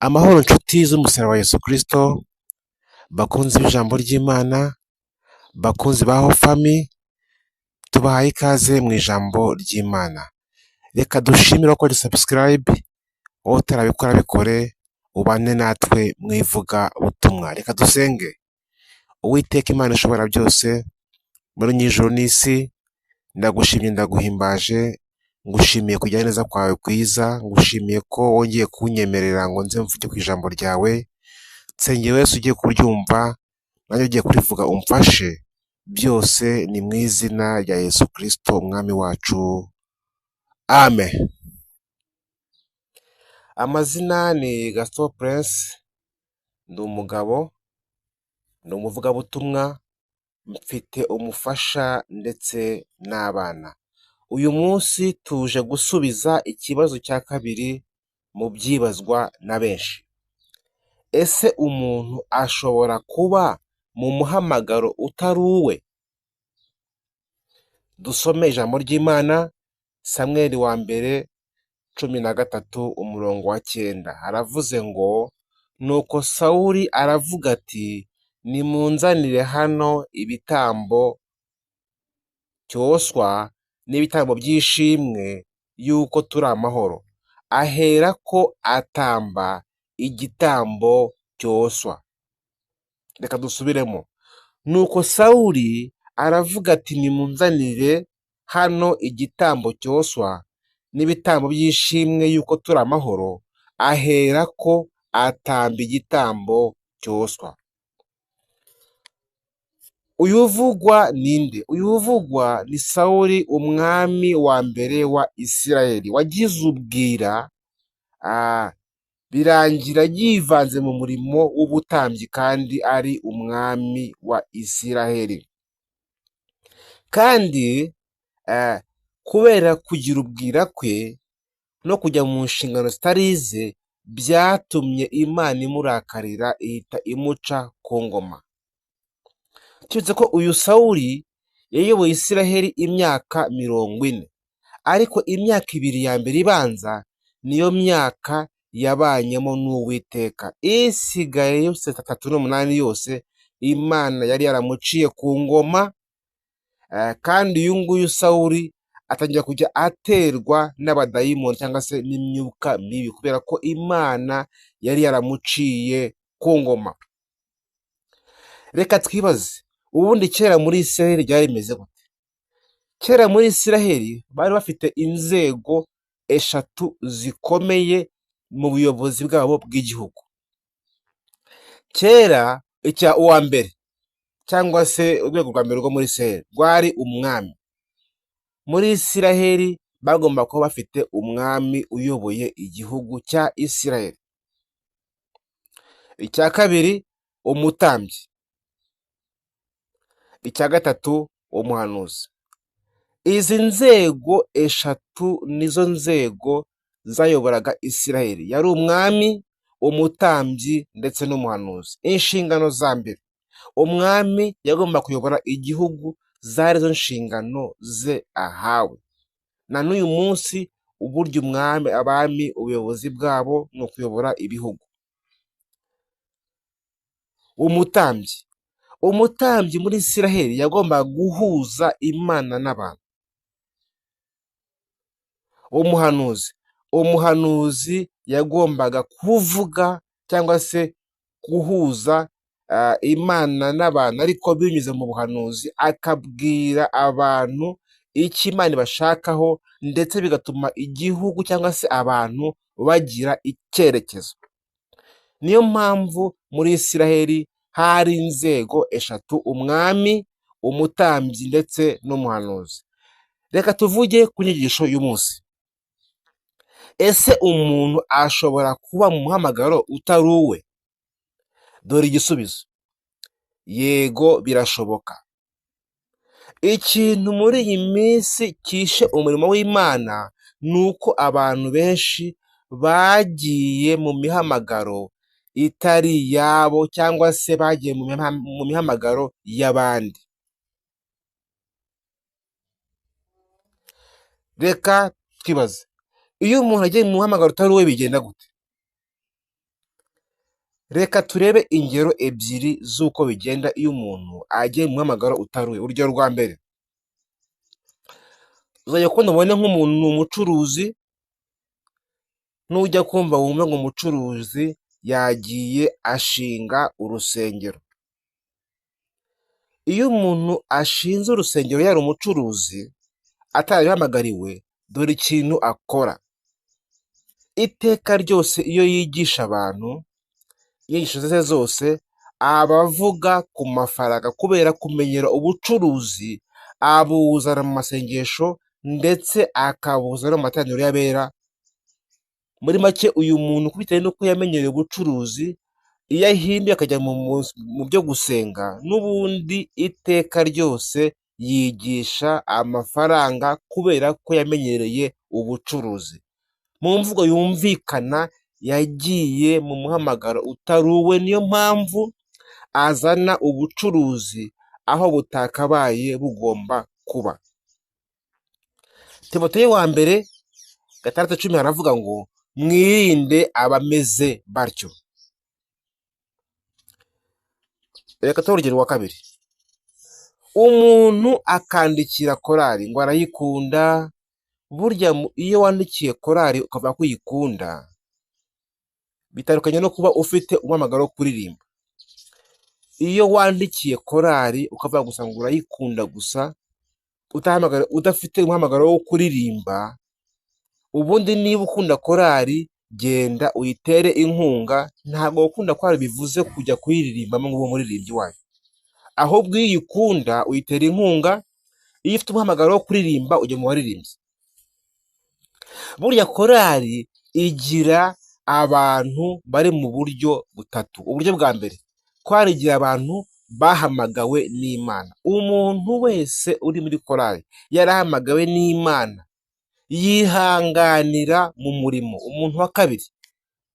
Amahoro nshuti z'umusaraba wa Yesu Kristo, bakunzi b'ijambo ry'Imana, bakunzi ba Hofami, tubahaye ikaze mu ijambo ry'Imana. Reka dushimire ko subscribe, wowe utarabikora bikore, ubane natwe mu ivugabutumwa. Reka dusenge. Uwiteka Imana ishobora byose, muri nyijuru n'isi, ndagushimye ndaguhimbaje, ngushimiye kujya neza kwawe kwiza, ngushimiye ko wongeye kunyemerera ngo nze mvuge ku ijambo ryawe. Nsengera wese ugiye kuryumva, nanjye ugiye kurivuga umfashe, byose ni mu izina rya Yesu Kristo umwami wacu. Amen. Amazina ni Gaston Prince, ndi umugabo, ndi umuvugabutumwa, mfite umufasha ndetse n'abana. Uyu munsi tuje gusubiza ikibazo cya kabiri mu byibazwa na benshi. Ese umuntu ashobora kuba mu muhamagaro utari uwe? Dusome ijambo ry'Imana, Samweli wa mbere 13:9. Haravuze ngo, nuko Sawuli aravuga ati, nimunzanire hano ibitambo cyoswa n'ibitambo by'ishimwe yuko turi amahoro. Aherako atamba igitambo cyoswa. Reka dusubiremo. Nuko Sawuli aravuga ati, nimunzanire hano igitambo cyoswa n'ibitambo by'ishimwe yuko turi amahoro. Aherako atamba igitambo cyoswa. Uyu uvugwa ninde? Uyu uvugwa ni Sawuli, umwami wa mbere wa Isirayeli, wagize ubwira birangira yivanze mu murimo w'ubutambyi kandi ari umwami wa Isirayeli. Kandi kubera kugira ubwira kwe no kujya mu nshingano zitari ize, byatumye Imana imurakarira ihita imuca ku ngoma. Turetse ko uyu Sawuli yayoboye Isiraheli imyaka 40, ariko imyaka 2 ya mbere ibanza niyo myaka yabanyemo n'Uwiteka. Isigaye yose 38 yose Imana yari yaramuciye ku ngoma. Kandi uyu nguyu Sawuli atangira kujya aterwa n'abadayimoni cyangwa se n'imyuka mibi, kubera ko Imana yari yaramuciye ku ngoma. Reka twibaze, ubundi kera muri Isiraheli byari bimeze gute? Kera muri Isiraheli bari bafite inzego 3 zikomeye mu buyobozi bwabo bw'igihugu. Kera uwa mbere cyangwa se urwego rwa mbere rwo muri Isiraheli rwari umwami. Muri Isiraheli bagomba kuba bafite umwami uyoboye igihugu cya Isiraheli. Icya kabiri, umutambyi. Icya gatatu, umuhanuzi. Izi nzego 3 nizo nzego zayoboraga Isiraheli. Yari umwami, umutambyi ndetse n'umuhanuzi. Inshingano za mbere, umwami yagomba kuyobora igihugu, zari zo nshingano ze ahawe. Na n'uyu munsi uburyo abami ubuyobozi bwabo ni ukuyobora ibihugu. Umutambyi muri Isiraheli yagombaga guhuza Imana n'abantu. Umuhanuzi yagombaga kuvuga cyangwa se guhuza Imana n'abantu, ariko binyuze mu buhanuzi akabwira abantu icyo Imana ibashakaho, ndetse bigatuma igihugu cyangwa se abantu bagira icyerekezo. Niyo mpamvu muri Isiraheli hari inzego 3: umwami, umutambyi ndetse n'umuhanuzi. Reka tuvuge ku nyigisho y'umunsi. Ese umuntu ashobora kuba mu muhamagaro utari uwe? Dore igisubizo: yego, birashoboka. Ikintu muri iyi minsi kishe umurimo w'Imana ni uko abantu benshi bagiye mu mihamagaro itari iyabo, cyangwa se bagiye mu mihamagaro y'abandi. Reka twibaze, iyo umuntu agiye mu muhamagaro utari uwe bigenda gute? Reka turebe ingero ebyiri z'uko bigenda iyo umuntu agiye mu muhamagaro utaruye. Urugero rwa mbere, uzajya kubona ubone nk'umuntu ni umucuruzi, nujya kumva wumve ngo umucuruzi yagiye ashinga urusengero. Iyo umuntu ashinze urusengero yari umucuruzi atarabihamagariwe, dore ikintu akora. Iteka ryose iyo yigisha abantu, inyigisho ze zose aba avuga ku mafaranga, kubera kumenyera ubucuruzi abuzana mu masengesho ndetse akabuzana mu materaniro y'abera. Muri make uyu muntu bitewe n'uko yamenyereye ubucuruzi, iyo ahinduye akajya mu byo gusenga, n'ubundi iteka ryose yigisha amafaranga kubera ko yamenyereye ubucuruzi. Mu mvugo yumvikana, yagiye mu muhamagaro utari uwe, niyo mpamvu azana ubucuruzi aho butakabaye bugomba kuba. Timoteyo wa mbere 6:10 haravuga ngo mwirinde abameze batyo. Reka tuhe urugero rwa kabiri. Umuntu akandikira korari ngo arayikunda. Burya iyo wandikiye korari ukavuga ko uyikunda, bitandukanye no kuba ufite umuhamagaro wo kuririmba. Iyo wandikiye korari ukavuga gusa ngo urayikunda gusa, udafite umuhamagaro wo kuririmba, ubundi niba ukunda korari genda uyitere inkunga. Ntabwo gukunda korari bivuze kujya kuyiririmbamo ngo ube umuririmbyi wayo, ahubwo iyo uyikunda uyitera inkunga. Iyo ufite umuhamagaro wo kuririmba ujya mu baririmbyi. Burya korari igira abantu bari mu buryo butatu. Uburyo bwa mbere, korari igira abantu bahamagawe n'Imana. Umuntu wese uri muri korari yarahamagawe n'Imana, yihanganira mu murimo. Umuntu wa kabiri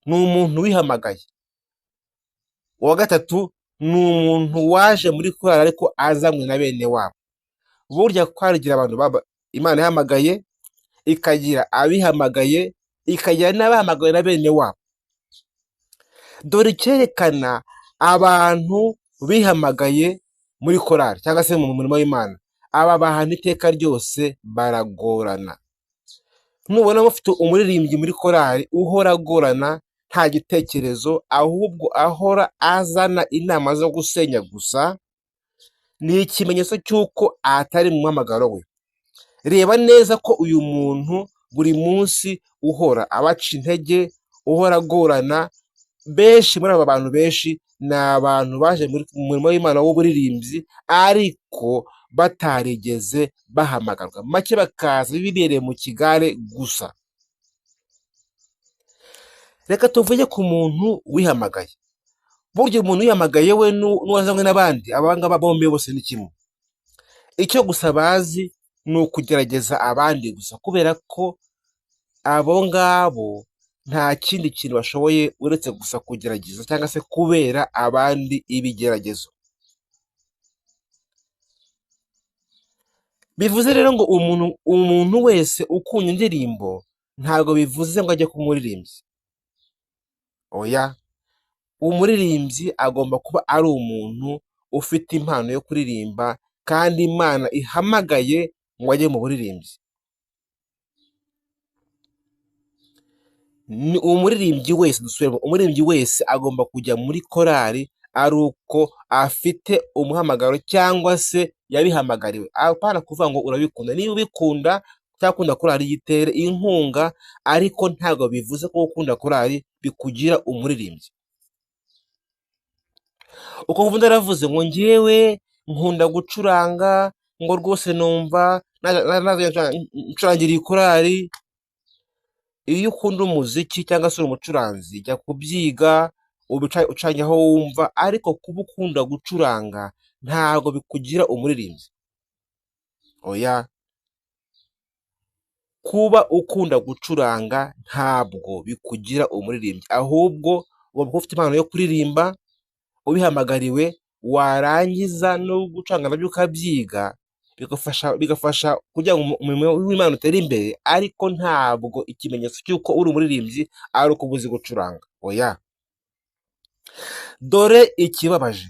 ni umuntu wihamagaye. Uwa gatatu ni umuntu waje muri korari ariko azanywe na bene wabo. Burya korari igira abantu Imana yahamagaye, ikagira abihamagaye, ikagira n'abahamagawe na bene wabo. Dore icyerekana abantu bihamagaye muri korari cyangwa se mu murimo w'Imana. Aba bantu iteka ryose baragorana. Nubona mufite umuririmbyi muri korari uhora agorana, nta gitekerezo, ahubwo ahora azana inama zo gusenya gusa, ni ikimenyetso cy'uko atari mu muhamagaro we. Reba neza ko uyu muntu buri munsi uhora abaca intege, uhora agorana. Benshi muri aba bantu benshi ni abantu baje mu murimo w'Imana w'uburirimbyi ariko batarigeze bahamagarwa, make bakaza bibereye mu kigare gusa. Reka tuvuge ku muntu wihamagaye. Burya umuntu wihamagaye we n'uwazanywe n'abandi, abangaba bombi bose ni kimwe. Icyo gusa bazi ni ukugerageza abandi gusa, kubera ko abo ngabo nta kindi kintu bashoboye uretse gusa kugerageza cyangwa se kubera abandi ibigeragezo. Bivuze rero ngo umuntu wese ukunda indirimbo ntabwo bivuze ngo ajye kumuririmbyi. Oya, umuririmbyi agomba kuba ari umuntu ufite impano yo kuririmba kandi Imana ihamagaye ngo ajye mu buririmbyi. Ni umuririmbyi wese, dusubiremo, umuririmbyi wese agomba kujya muri korari ari uko afite umuhamagaro cyangwa se yabihamagariwe. Apana kuvuga ngo urabikunda. Niba ubikunda cyangwa ukunda korari yitere inkunga, ariko ntabwo bivuze ko ukunda korari bikugira umuririmbyi. Uko uvuga naravuze ngo njyewe nkunda gucuranga, ngo rwose numva ncurangira iyi korari. Iyo ukunda umuziki cyangwa se uri umucuranzi, jya kubyiga ucanye aho wumva, ariko kuba ukunda gucuranga ntabwo bikugira umuririmbyi. Oya, kuba ukunda gucuranga ntabwo bikugira umuririmbyi, ahubwo ugomba ufite impano yo kuririmba ubihamagariwe, warangiza no gucuranga nabyo ukabyiga, bigafasha kugira ngo umurimo w'Imana utere imbere, ariko ntabwo ikimenyetso cy'uko uri umuririmbyi ari uko uzi gucuranga. Oya. Dore ikibabaje,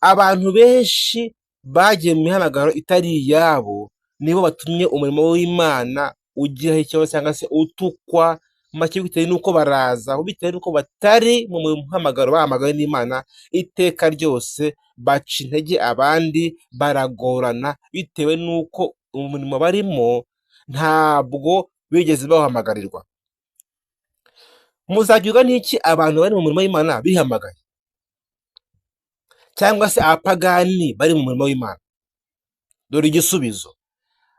abantu benshi bagiye mu mihamagaro itari iyabo nibo batumye umurimo w'Imana ugiraho ikibazo cyangwa se utukwa, make bitewe n'uko baraza, bitewe n'uko batari mu muhamagaro bahamagawe n'Imana, iteka ryose baca intege abandi, baragorana bitewe n'uko umurimo barimo ntabwo bigeze bawuhamagarirwa. Muzagirwa n'iki abantu bari mu murimo w'Imana bihamagaye, cyangwa se abapagani bari mu murimo w'Imana? Dore igisubizo,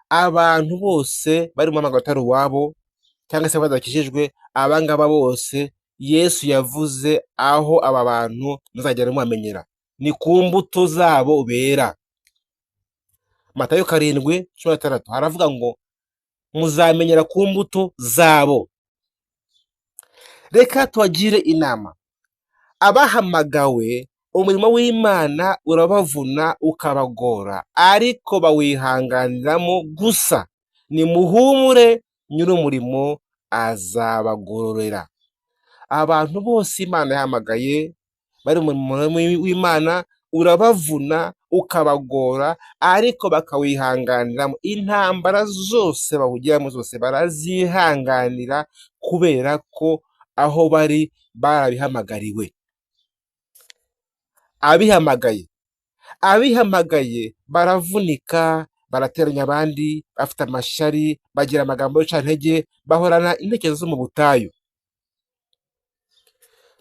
abantu bose bari mu muhamagaro utari uwabo cyangwa se badakijijwe, abangaba bose Yesu yavuze aho aba bantu muzagenda mubamenyera, ni ku mbuto zabo bera. Matayo 7:16 haravuga ngo muzamenyera ku mbuto zabo. Reka tubagire inama, abahamagawe umurimo w'Imana urabavuna ukabagora, ariko bawihanganiramo gusa. Nimuhumure, nyir'umurimo azabagororera. Abantu bose Imana yahamagaye bari mu murimo w'Imana urabavuna ukabagora, ariko bakawihanganiramo. Intambara zose bawugiramo zose barazihanganira, kubera ko aho bari barabihamagariwe. Abihamagaye baravunika, barateranya abandi, bafite amashyari, bagira amagambo y'urucantege, bahorana intekerezo zo mu butayu.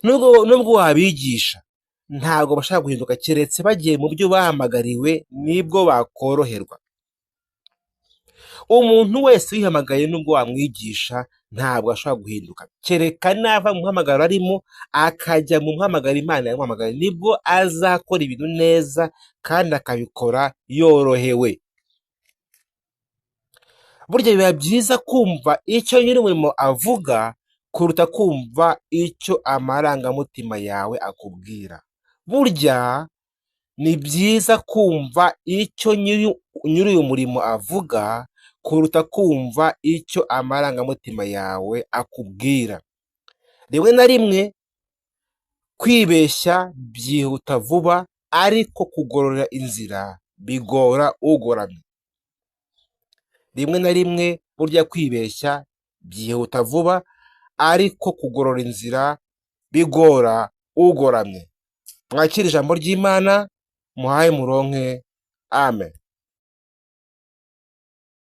Nubwo wabigisha ntabwo bashaka guhinduka, keretse bagiye mu byo bahamagariwe nibwo bakoroherwa. Umuntu wese wihamagaye nubwo wamwigisha ntabwo ashobora guhinduka, kereka nava mu muhamagaro arimo akajya mu muhamagaro Imana yamuhamagaye, nibwo azakora ibintu neza kandi akabikora yorohewe. Burya biba byiza kumva icyo nyir'umurimo avuga kuruta kumva icyo amarangamutima yawe akubwira. Burya ni byiza kumva icyo nyir'uyu murimo avuga kuruta kumva icyo amarangamutima yawe akubwira. Rimwe na rimwe kwibeshya byihuta vuba, ariko kugorora inzira bigora ugoramye. Rimwe na rimwe burya kwibeshya byihuta vuba, ariko kugorora inzira bigora ugoramye. Mwakire ijambo ry'Imana, muhaye muronke. Amen.